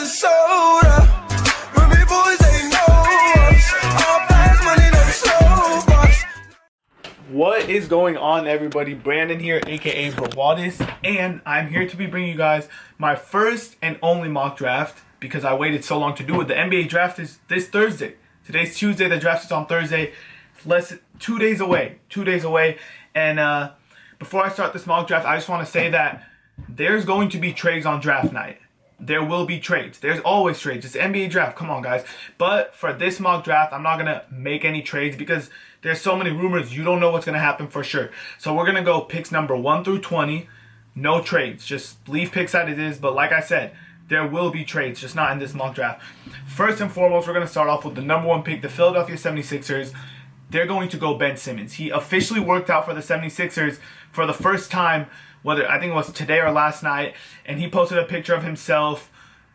Minnesota. When people say no, all fast money, no slow bucks. What is going on, everybody? Brandon here, aka Bravadis, and I'm here to be bringing you guys my first and only mock draft because I waited so long to do it. The NBA draft is this Thursday. Today's Tuesday. The draft is on Thursday. It's less 2 days away. 2 days away. And before I start this mock draft, I just want to say that there's going to be trades on draft night. There will be trades. There's always trades. It's NBA draft. Come on, guys. But for this mock draft, I'm not going to make any trades because there's so many rumors. You don't know what's going to happen for sure. So we're going to go picks number 1 through 20. No trades. Just leave picks as it is. But like I said, there will be trades, just not in this mock draft. First and foremost, we're going to start off with the number 1 pick, the Philadelphia 76ers. They're going to go Ben Simmons. He officially worked out for the 76ers for the first time, whether I think it was today or last night, and he posted a picture of himself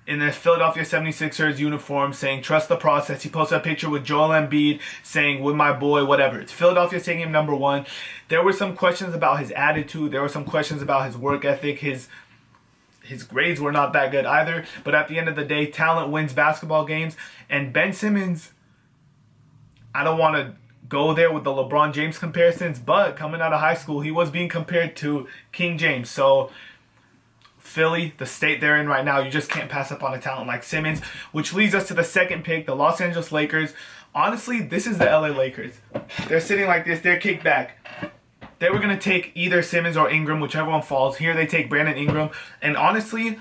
in the Philadelphia 76ers uniform saying, trust the process. He posted a picture with Joel Embiid saying, with my boy, whatever. It's Philadelphia's taking him number 1. There were some questions about his attitude. There were some questions about his work ethic. His grades were not that good either. But at the end of the day, talent wins basketball games. And Ben Simmons, I don't want to go there with the LeBron James comparisons, but coming out of high school, he was being compared to King James. So Philly, the state they're in right now, you just can't pass up on a talent like Simmons, which leads us to the second pick, the Los Angeles Lakers. Honestly, this is the LA Lakers. They're sitting like this. They're kicked back. They were going to take either Simmons or Ingram, whichever one falls. Here they take Brandon Ingram. And honestly,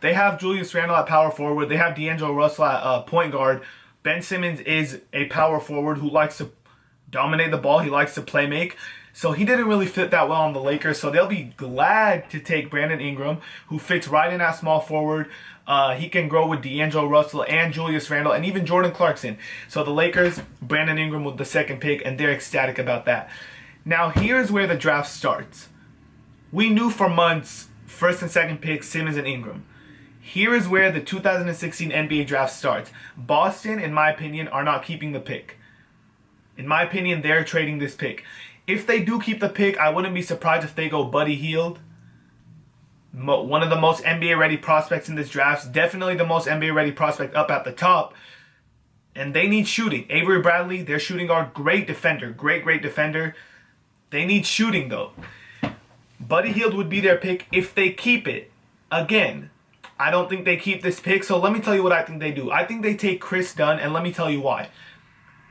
they have Julius Randle at power forward. They have D'Angelo Russell at point guard. Ben Simmons is a power forward who likes to dominate the ball. He likes to play make. So he didn't really fit that well on the Lakers. So they'll be glad to take Brandon Ingram, who fits right in at small forward. He can grow with D'Angelo Russell and Julius Randle and even Jordan Clarkson. So the Lakers, Brandon Ingram with the second pick, and they're ecstatic about that. Now here's where the draft starts. We knew for months, first and second picks, Simmons and Ingram. Here is where the 2016 NBA draft starts. Boston, in my opinion, are not keeping the pick. In my opinion, they're trading this pick. If they do keep the pick, I wouldn't be surprised if they go Buddy Hield. One of the most NBA-ready prospects in this draft. Definitely the most NBA-ready prospect up at the top. And they need shooting. Avery Bradley, their shooting guard, great defender. Great defender. They need shooting, though. Buddy Hield would be their pick if they keep it. Again, I don't think they keep this pick, so let me tell you what I think they do. I think they take Chris Dunn, and let me tell you why.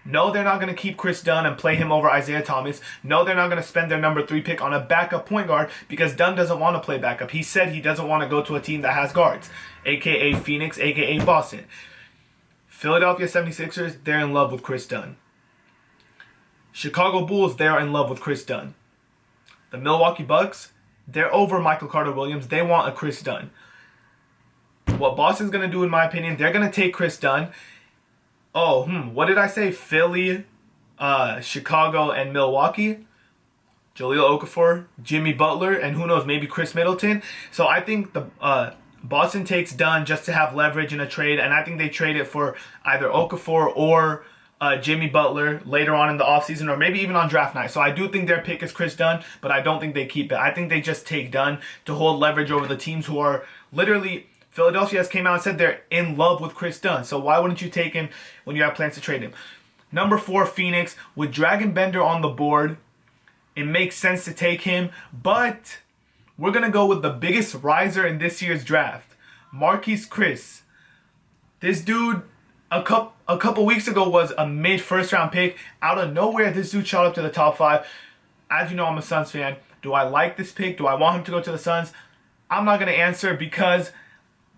No, they're not going to keep Chris Dunn and play him over Isaiah Thomas. No, they're not going to spend their number 3 pick on a backup point guard because Dunn doesn't want to play backup. He said he doesn't want to go to a team that has guards, a.k.a. Phoenix, a.k.a. Boston. Philadelphia 76ers, they're in love with Chris Dunn. Chicago Bulls, they're in love with Chris Dunn. The Milwaukee Bucks, they're over Michael Carter-Williams. They want a Chris Dunn. What Boston's going to do, in my opinion, they're going to take Chris Dunn. What did I say? Philly, Chicago, and Milwaukee. Jahlil Okafor, Jimmy Butler, and who knows, maybe Chris Middleton. So I think the Boston takes Dunn just to have leverage in a trade, and I think they trade it for either Okafor or Jimmy Butler later on in the offseason, or maybe even on draft night. So I do think their pick is Chris Dunn, but I don't think they keep it. I think they just take Dunn to hold leverage over the teams who are literally... Philadelphia has came out and said they're in love with Chris Dunn. So why wouldn't you take him when you have plans to trade him? Number 4, Phoenix. With Dragan Bender on the board, it makes sense to take him. But we're going to go with the biggest riser in this year's draft. Marquese Chriss. This dude, a couple weeks ago, was a mid-first round pick. Out of nowhere, this dude shot up to the top 5. As you know, I'm a Suns fan. Do I like this pick? Do I want him to go to the Suns? I'm not going to answer because...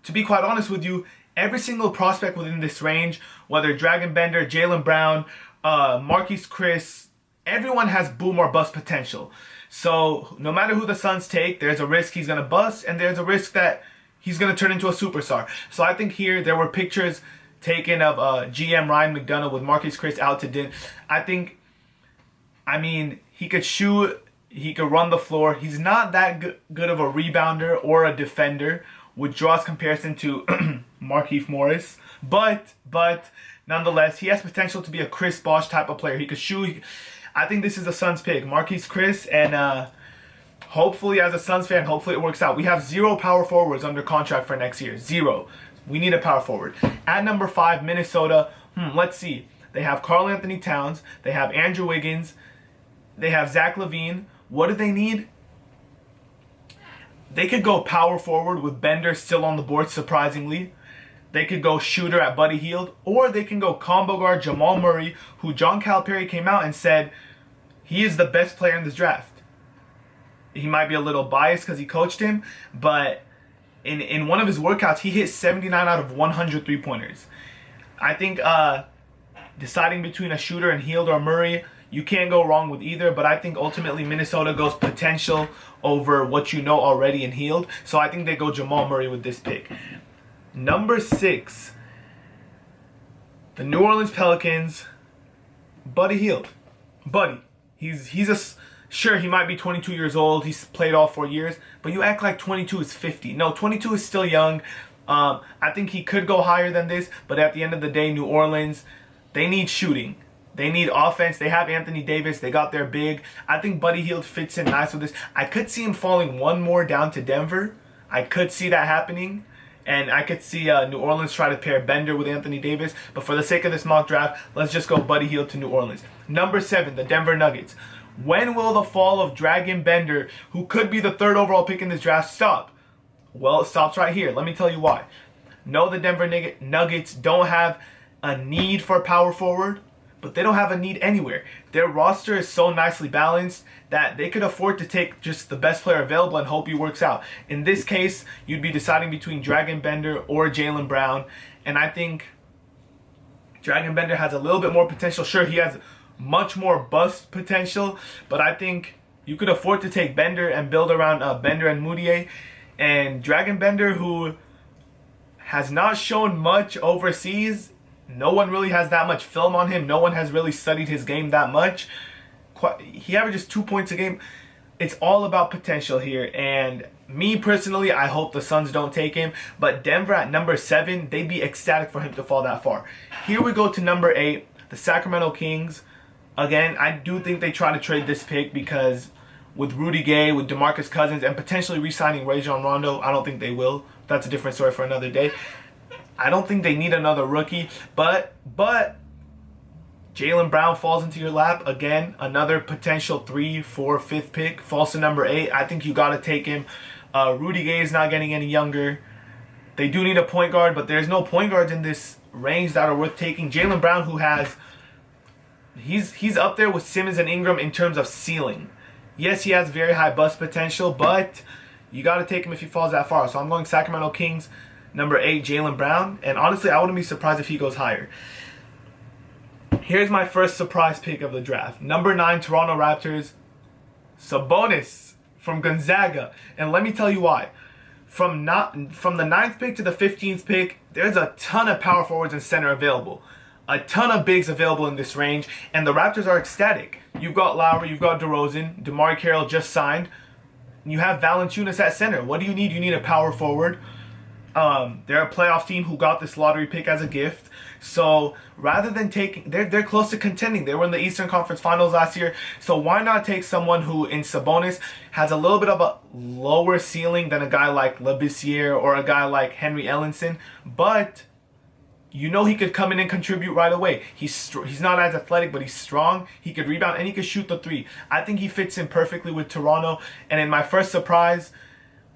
to be quite honest with you, every single prospect within this range, whether Dragan Bender, Jaylen Brown, Marquese Chriss, everyone has boom or bust potential. So no matter who the Suns take, there's a risk he's going to bust, and there's a risk that he's going to turn into a superstar. So I think here there were pictures taken of GM Ryan McDonough with Marquese Chriss out to dinner. I mean, he could shoot, he could run the floor. He's not that good of a rebounder or a defender, which draws comparison to Markieff Morris. But nonetheless, he has potential to be a Chris Bosh type of player. He could shoot. I think this is the Suns pick. Marquese Chriss, and hopefully, as a Suns fan, hopefully it works out. We have 0 power forwards under contract for next year. 0. We need a power forward. At number 5, Minnesota. Let's see. They have Karl Anthony Towns. They have Andrew Wiggins. They have Zach LaVine. What do they need? They could go power forward with Bender still on the board, surprisingly. They could go shooter at Buddy Hield. Or they can go combo guard Jamal Murray, who John Calipari came out and said he is the best player in this draft. He might be a little biased because he coached him, but in one of his workouts, he hit 79 out of 100 three-pointers. I think deciding between a shooter and Hield or Murray, you can't go wrong with either, but I think ultimately Minnesota goes potential over what you know already in Hield. So I think they go Jamal Murray with this pick. Number 6, the New Orleans Pelicans, Buddy Hield. Buddy. Sure, he might be 22 years old. He's played all 4 years, but you act like 22 is 50. No, 22 is still young. I think he could go higher than this, but at the end of the day, New Orleans, they need shooting. They need offense. They have Anthony Davis. They got their big. I think Buddy Hield fits in nice with this. I could see him falling one more down to Denver. I could see that happening. And I could see New Orleans try to pair Bender with Anthony Davis. But for the sake of this mock draft, let's just go Buddy Hield to New Orleans. Number 7, the Denver Nuggets. When will the fall of Dragon Bender, who could be the 3rd overall pick in this draft, stop? Well, it stops right here. Let me tell you why. No, the Denver Nuggets don't have a need for power forward, but they don't have a need anywhere. Their roster is so nicely balanced that they could afford to take just the best player available and hope he works out. In this case, you'd be deciding between Dragon Bender or Jaylen Brown, and I think Dragon Bender has a little bit more potential. Sure, he has much more bust potential, but I think you could afford to take Bender and build around Bender and Moutier. And Dragon Bender, who has not shown much overseas, no one really has that much film on him. No one has really studied his game that much. He averages 2 points a game. It's all about potential here. And me personally, I hope the Suns don't take him. But Denver at number 7, they'd be ecstatic for him to fall that far. Here we go to number 8, the Sacramento Kings. Again, I do think they try to trade this pick because with Rudy Gay, with DeMarcus Cousins, and potentially re-signing Rajon Rondo, I don't think they will. That's a different story for another day. I don't think they need another rookie, but Jaylen Brown falls into your lap. Again, another potential 3, 4, 5th pick falls to number 8. I think you got to take him. Rudy Gay is not getting any younger. They do need a point guard, but there's no point guards in this range that are worth taking. Jaylen Brown, who has... He's up there with Simmons and Ingram in terms of ceiling. Yes, he has very high bust potential, but you got to take him if he falls that far. So I'm going Sacramento Kings, number 8, Jaylen Brown. And honestly, I wouldn't be surprised if he goes higher. Here's my first surprise pick of the draft. Number 9, Toronto Raptors, Sabonis from Gonzaga. And let me tell you why. From the 9th pick to the 15th pick, there's a ton of power forwards and center available. A ton of bigs available in this range, and the Raptors are ecstatic. You've got Lowry, you've got DeRozan, DeMar Carroll just signed. You have Valanciunas at center. What do you need? You need a power forward. They're a playoff team who got this lottery pick as a gift. So rather than taking, they're close to contending. They were in the Eastern Conference Finals last year. So why not take someone who in Sabonis has a little bit of a lower ceiling than a guy like Labissiere or a guy like Henry Ellenson, but you know he could come in and contribute right away. He's not as athletic, but he's strong. He could rebound, and he could shoot the 3. I think he fits in perfectly with Toronto. And in my first surprise,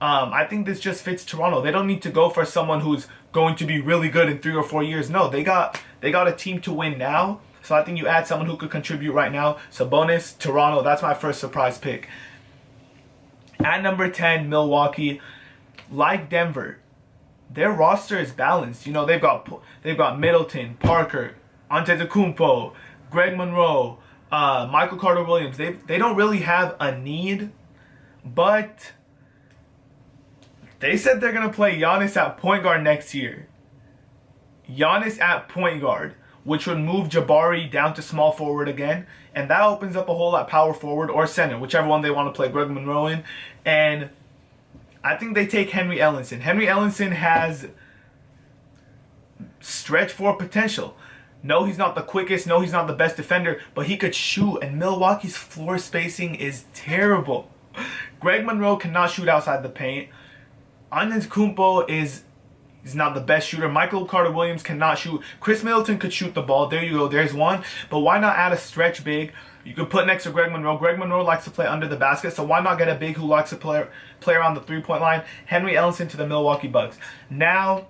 I think this just fits Toronto. They don't need to go for someone who's going to be really good in 3 or 4 years. No, they got a team to win now. So I think you add someone who could contribute right now. Sabonis, Toronto, that's my first surprise pick. At number 10, Milwaukee. Like Denver, their roster is balanced. You know, they've got Middleton, Parker, Antetokounmpo, Greg Monroe, Michael Carter-Williams. They don't really have a need, but they said they're going to play Giannis at point guard next year. Giannis at point guard, which would move Jabari down to small forward again, and that opens up a hole at power forward or center, whichever one they want to play Greg Monroe in. And I think they take Henry Ellenson. Henry Ellenson has stretch 4 potential. No, he's not the quickest. No, he's not the best defender, but he could shoot, and Milwaukee's floor spacing is terrible. Greg Monroe cannot shoot outside the paint. Antetokounmpo He's not the best shooter. Michael Carter-Williams cannot shoot. Chris Middleton could shoot the ball. There you go. There's one. But why not add a stretch big? You could put next to Greg Monroe. Greg Monroe likes to play under the basket, so why not get a big who likes to play around the three-point line? Henry Ellenson to the Milwaukee Bucks. Now,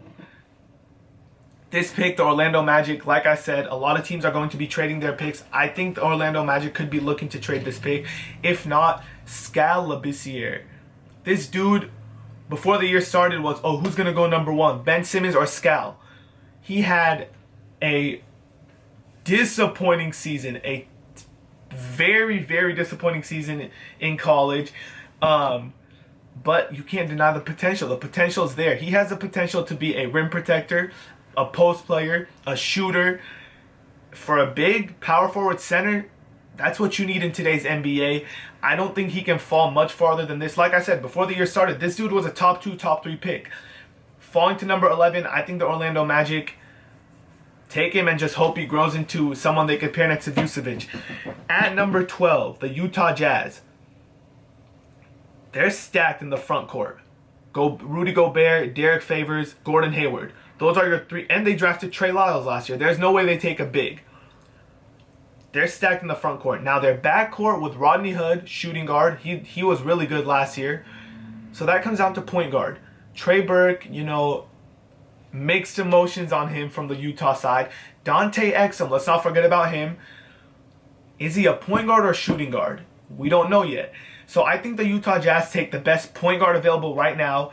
this pick, the Orlando Magic, like I said, a lot of teams are going to be trading their picks. I think the Orlando Magic could be looking to trade this pick. If not, Skal Labissiere. This dude, before the year started, was, oh, who's going to go number one, Ben Simmons or Skal? He had a disappointing season, a very, very disappointing season in college. But you can't deny the potential. The potential is there. He has the potential to be a rim protector, a post player, a shooter. For a big power forward center, that's what you need in today's NBA. I don't think he can fall much farther than this. Like I said, before the year started, this dude was a top 2, top 3 pick. Falling to number 11, I think the Orlando Magic take him and just hope he grows into someone they could pair next to Vucevic. At number 12, the Utah Jazz. They're stacked in the front court. Rudy Gobert, Derek Favors, Gordon Hayward. Those are your three. And they drafted Trey Lyles last year. There's no way they take a big. They're stacked in the front court. Now their back court with Rodney Hood, shooting guard. He was really good last year. So that comes down to point guard. Trey Burke, mixed emotions on him from the Utah side. Dante Exum, let's not forget about him. Is he a point guard or shooting guard? We don't know yet. So I think the Utah Jazz take the best point guard available right now.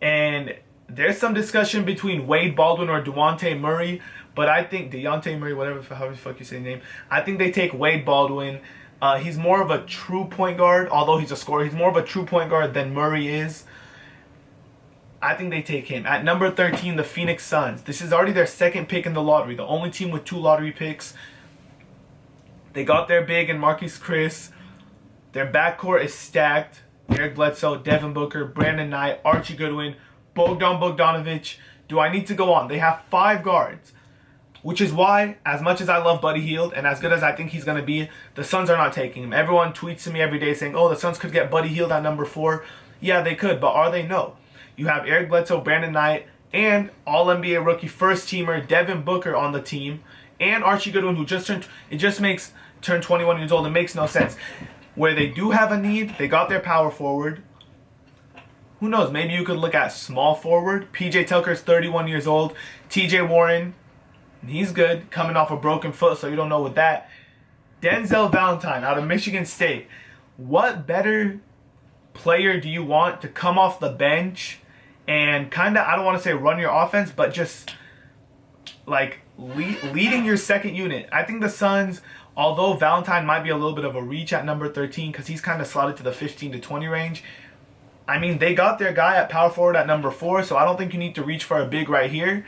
And there's some discussion between Wade Baldwin or Dejounte Murray. But I think Dejounte Murray, however the fuck you say his name. I think they take Wade Baldwin. He's more of a true point guard. Although he's a scorer, he's more of a true point guard than Murray is. I think they take him. At number 13, the Phoenix Suns. This is already their second pick in the lottery. The only team with 2 lottery picks. They got their big in Marquise Chris. Their backcourt is stacked. Eric Bledsoe, Devin Booker, Brandon Knight, Archie Goodwin, Bogdan Bogdanovic. Do I need to go on? They have 5 guards. Which is why, as much as I love Buddy Hield and as good as I think he's going to be, the Suns are not taking him. Everyone tweets to me every day saying, oh, the Suns could get Buddy Hield at number 4. Yeah, they could, but are they? No. You have Eric Bledsoe, Brandon Knight, and All-NBA rookie first-teamer Devin Booker on the team, and Archie Goodwin, who turned 21 years old. It makes no sense. Where they do have a need, they got their power forward. Who knows? Maybe you could look at small forward. PJ Tucker's 31 years old. TJ Warren, he's good, coming off a broken foot, so you don't know with that. Denzel Valentine out of Michigan State. What better player do you want to come off the bench and kind of, I don't want to say run your offense, but just like leading your second unit? I think the Suns, although Valentine might be a little bit of a reach at number 13 because he's kind of slotted to the 15 to 20 range. I mean, they got their guy at power forward at number 4, so I don't think you need to reach for a big right here.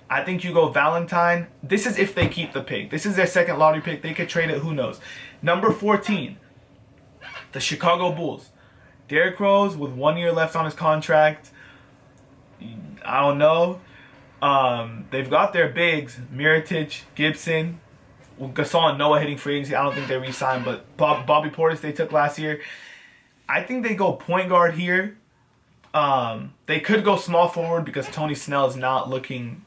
I think you go Valentine. This is if they keep the pick. This is their second lottery pick. They could trade it. Who knows? Number 14, the Chicago Bulls. Derrick Rose with 1 year left on his contract. I don't know. They've got their bigs. Mirotic, Gibson, Gasol and Noah hitting free agency. I don't think they re-signed, but Bobby Portis they took last year. I think they go point guard here. They could go small forward because Tony Snell is not looking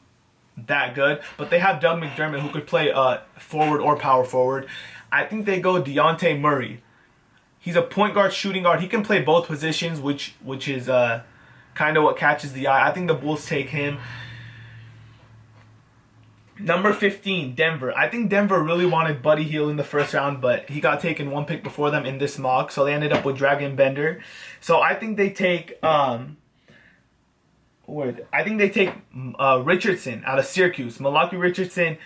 that good. But they have Doug McDermott who could play forward or power forward. I think they go Dejounte Murray. He's a point guard, shooting guard. He can play both positions, which is kind of what catches the eye. I think the Bulls take him. Number 15, Denver. I think Denver really wanted Buddy Hield in the first round, but he got taken 1 pick before them in this mock, so they ended up with Dragan Bender. So I think they take Richardson out of Syracuse. Malachi Richardson.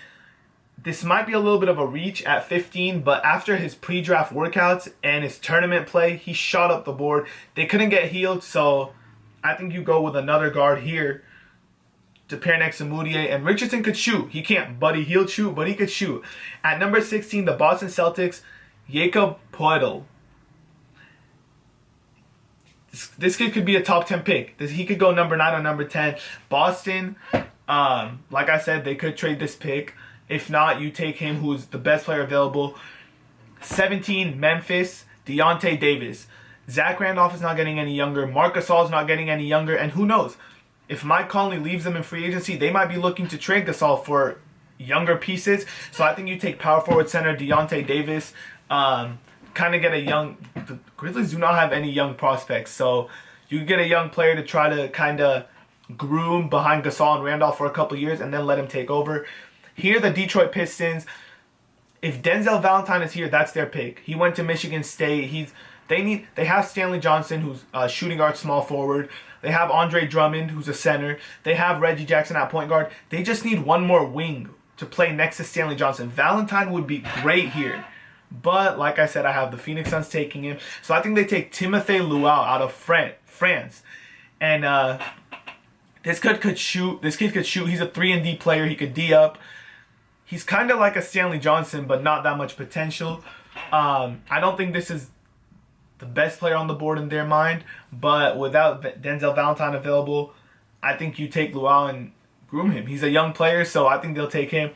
This might be a little bit of a reach at 15, but after his pre-draft workouts and his tournament play, he shot up the board. They couldn't get Hield, so I think you go with another guard here to pair next to Moutier. And Richardson could shoot. He can't Buddy Hield shoot, but he could shoot. At number 16, the Boston Celtics, Jakob Poeltl. This kid could be a top 10 pick. He could go number 9 or number 10. Boston, like I said, they could trade this pick. If not, you take him, who's the best player available. 17, Memphis, Deontay Davis. Zach Randolph is not getting any younger. Marc Gasol is not getting any younger. And who knows? if Mike Conley leaves them in free agency, they might be looking to trade Gasol for younger pieces. So I think you take power forward center Deontay Davis. Kind of get a young. The Grizzlies do not have any young prospects, so you get a young player to try to kind of groom behind Gasol and Randolph for a couple years, and then let him take over. Here, the Detroit Pistons. If Denzel Valentine is here, that's their pick. He went to Michigan State. They have Stanley Johnson, who's a shooting guard, small forward. They have Andre Drummond, who's a center. They have Reggie Jackson at point guard. They just need one more wing to play next to Stanley Johnson. Valentine would be great here. But, like I said, I have the Phoenix Suns taking him. So I think they take Timothé Luau out of France. And this kid could shoot. He's a 3-and-D player. He could D up. He's kind of like a Stanley Johnson, but not that much potential. I don't think this is the best player on the board in their mind. But without Denzel Valentine available, I think you take Luau and groom him. He's a young player, so I think they'll take him.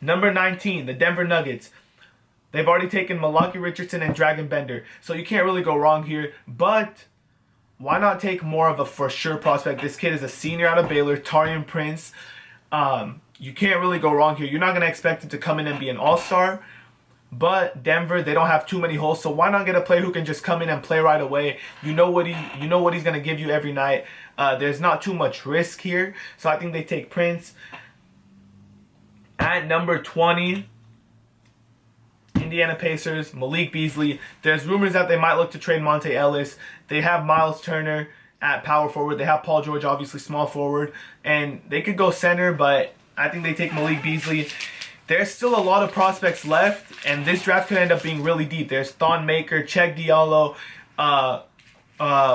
Number 19, the Denver Nuggets. They've already taken Malachi Richardson and Dragon Bender, so you can't really go wrong here. But why not take more of a for sure prospect? This kid is a senior out of Baylor, Taurean Prince. You can't really go wrong here. You're not going to expect him to come in and be an all-star. But Denver, they don't have too many holes, so why not get a player who can just come in and play right away? You know what he's going to give you every night. There's not too much risk here, so I think they take Prince. At number 20, Indiana Pacers, Malik Beasley. There's rumors that they might look to trade Monte Ellis. They have Miles Turner at power forward. They have Paul George, obviously small forward. And they could go center, but I think they take Malik Beasley. There's still a lot of prospects left, and this draft could end up being really deep. There's Thon Maker, Cheick Diallo,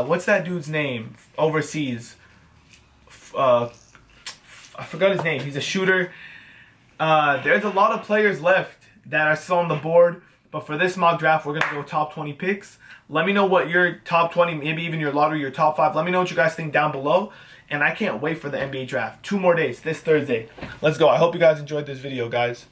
what's that dude's name overseas? I forgot his name. He's a shooter. There's a lot of players left that are still on the board, but for this mock draft, we're going to go top 20 picks. Let me know what your top 20, maybe even your lottery, your top 5. Let me know what you guys think down below. And I can't wait for the NBA draft. 2 more days, this Thursday. Let's go. I hope you guys enjoyed this video, guys.